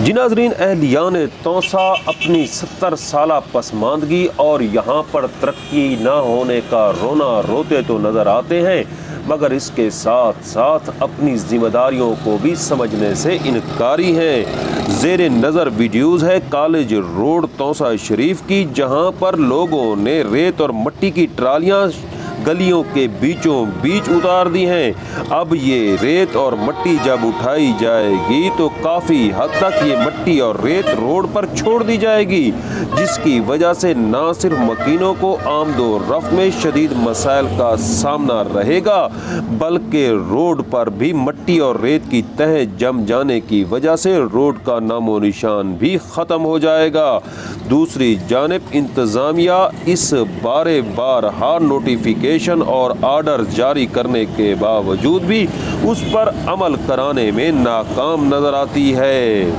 جی ناظرین، اہلیان تونسہ اپنی 70 سالہ پسماندگی اور یہاں پر ترقی نہ ہونے کا رونا روتے تو نظر آتے ہیں، مگر اس کے ساتھ ساتھ اپنی ذمہ داریوں کو بھی سمجھنے سے انکاری ہیں۔ زیر نظر ویڈیوز ہے کالج روڈ تونسہ شریف کی، جہاں پر لوگوں نے ریت اور مٹی کی ٹرالیاں گلیوں کے بیچوں بیچ اتار دی ہیں۔ اب یہ ریت اور مٹی جب اٹھائی جائے گی تو کافی حد تک یہ مٹی اور ریت روڈ پر چھوڑ دی جائے گی، جس کی وجہ سے نہ صرف مکینوں کو آمد و رفت میں شدید مسائل کا سامنا رہے گا، بلکہ روڈ پر بھی مٹی اور ریت کی تہ جم جانے کی وجہ سے روڈ کا نام و نشان بھی ختم ہو جائے گا۔ دوسری جانب انتظامیہ اس بارے بارہا نوٹیفیکیشن اور آرڈر جاری کرنے کے باوجود بھی اس پر عمل کرانے میں ناکام نظر آتی ہے۔